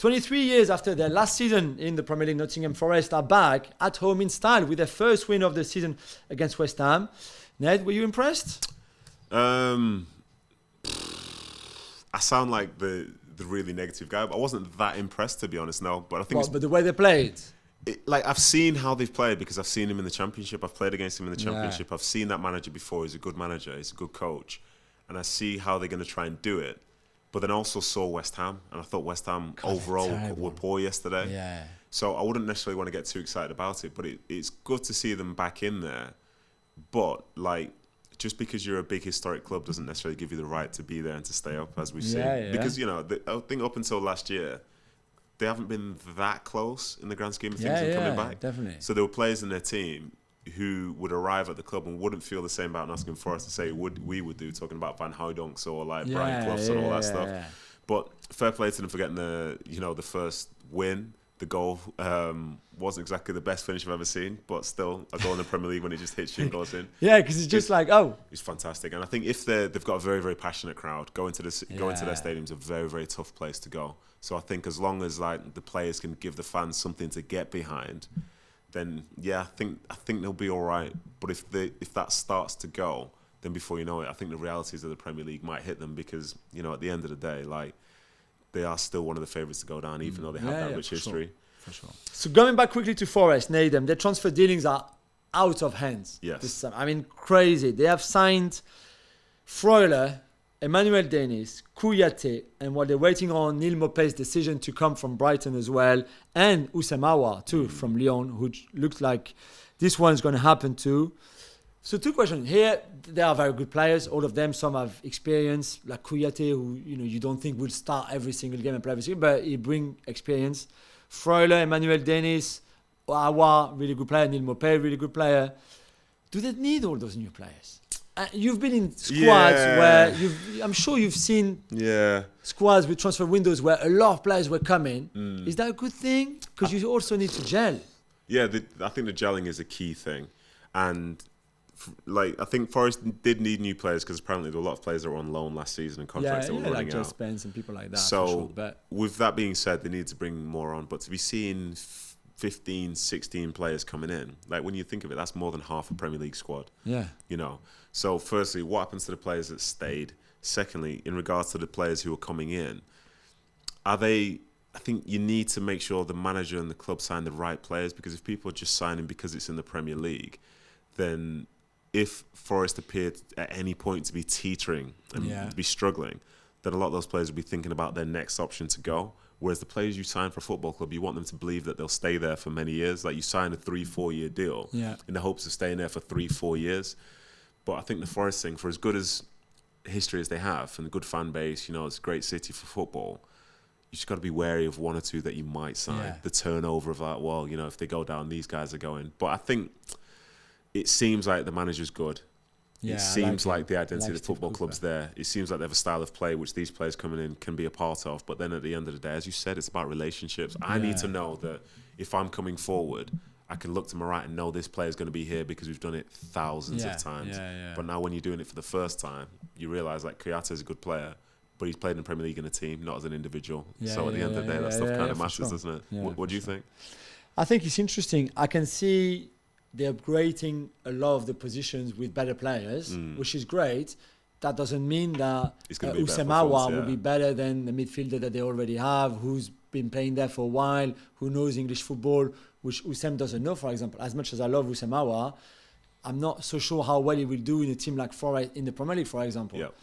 23 years after their last season in the Premier League, Nottingham Forest are back at home in style with their first win of the season against West Ham. Ned, were you impressed? I sound like the really negative guy, but I wasn't that impressed, to be honest, no. But I think but the way they played? I've seen how they've played because I've seen him in the Championship. I've played against him in the Championship. I've seen that manager before. He's a good manager. He's a good coach. And I see how they're going to try and do it. But then I also saw West Ham. And I thought West Ham overall were poor yesterday. Yeah. So I wouldn't necessarily want to get too excited about it. But it's good to see them back in there. But, just because you're a big historic club doesn't necessarily give you the right to be there and to stay up, as we've seen. Yeah. Because, I think up until last year, they haven't been that close in the grand scheme of things in coming back. Definitely. So there were players in their team who would arrive at the club and wouldn't feel the same about Nottingham Forest to say we would do, talking about Van Hooijdonks or Brian Clough and all that stuff. Yeah. But fair play to them for getting the first win. The goal wasn't exactly the best finish I've ever seen, but still a goal in the Premier League when it just hits you and goes in. Yeah, because it's just it's fantastic. And I think if they've got a very, very passionate crowd, going to their stadium's a very, very tough place to go. So I think as long as the players can give the fans something to get behind, then I think they'll be all right. But if that starts to go, then before you know it, I think the realities of the Premier League might hit them because at the end of the day, they are still one of the favourites to go down, even though they have that rich history. For sure. So going back quickly to Forest, Nedum, their transfer dealings are out of hands. Yes. This time. I mean, crazy. They have signed Freuler, Emmanuel Dennis, Kouyaté, and while they're waiting on Neil Maupay's decision to come from Brighton as well, and Ousamawa too from Lyon, which looks like this one's going to happen too. So 2 questions. Here, they are very good players. All of them, some have experience, like Kouyaté, who you don't think will start every single game and play every single, but he brings experience. Freuler, Emmanuel Dennis, Awa, really good player. Neil Maupay, really good player. Do they need all those new players? You've been in squads where I'm sure you've seen squads with transfer windows where a lot of players were coming. Is that a good thing? Because you also need to gel. Yeah, I think the gelling is a key thing. And I think Forest did need new players because apparently there were a lot of players that were on loan last season and contracts that were running out. Like Spence and people like that. So, for sure, but with that being said, they need to bring more on. But to be seeing 15, 16 players coming in, when you think of it, that's more than half a Premier League squad. Yeah. So firstly, what happens to the players that stayed? Secondly, in regards to the players who are coming in, I think you need to make sure the manager and the club sign the right players, because if people are just signing because it's in the Premier League, then if Forest appeared at any point to be teetering and be struggling, then a lot of those players will be thinking about their next option to go. Whereas the players you sign for a football club, you want them to believe that they'll stay there for many years. You sign a 3-4 year deal in the hopes of staying there for 3-4 years. But I think the Forest thing, for as good as history as they have and a good fan base, it's a great city for football, you just got to be wary of 1 or 2 that you might sign. Yeah. The turnover of if they go down, these guys are going. But I think it seems like the manager's good. Yeah, it seems like the identity of the football club's there. It seems like they have a style of play which these players coming in can be a part of. But then at the end of the day, as you said, it's about relationships. I need to know that if I'm coming forward, I can look to my right and know this player's going to be here because we've done it thousands of times. But now when you're doing it for the first time, you realise Kouyaté's a good player, but he's played in the Premier League in a team, not as an individual. So at the end of the day, that stuff kind of matters, doesn't it? Yeah, what do you think? I think it's interesting. I can see they're upgrading a lot of the positions with better players, which is great. That doesn't mean that Ousamawa will be better than the midfielder that they already have, who's been playing there for a while, who knows English football, which Oussem doesn't know, for example. As much as I love Ousamawa, I'm not so sure how well he will do in a team like Forest in the Premier League, for example. Yep.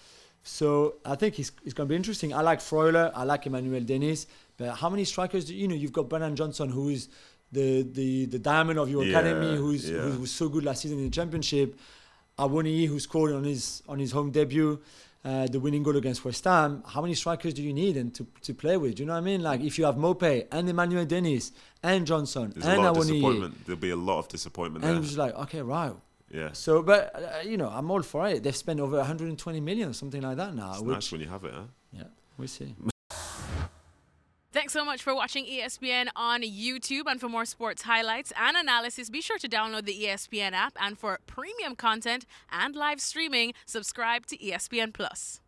So I think it's going to be interesting. I like Freuler, I like Emmanuel Dennis, but how many strikers you've got Brennan Johnson, who is the diamond of your academy, who was so good last season in the Championship. Awoniyi, who scored on his home debut, the winning goal against West Ham. How many strikers do you need and to play with? Do you know what I mean? If you have Maupay and Emmanuel Dennis and Johnson and Awoniyi, there'll be a lot of disappointment and there. And it's like, okay, right. Yeah. So, but I'm all for it. They've spent over 120 million, something like that now. It's nice when you have it, huh? Yeah, we'll see. Thanks so much for watching ESPN on YouTube. And for more sports highlights and analysis, be sure to download the ESPN app. And for premium content and live streaming, subscribe to ESPN Plus.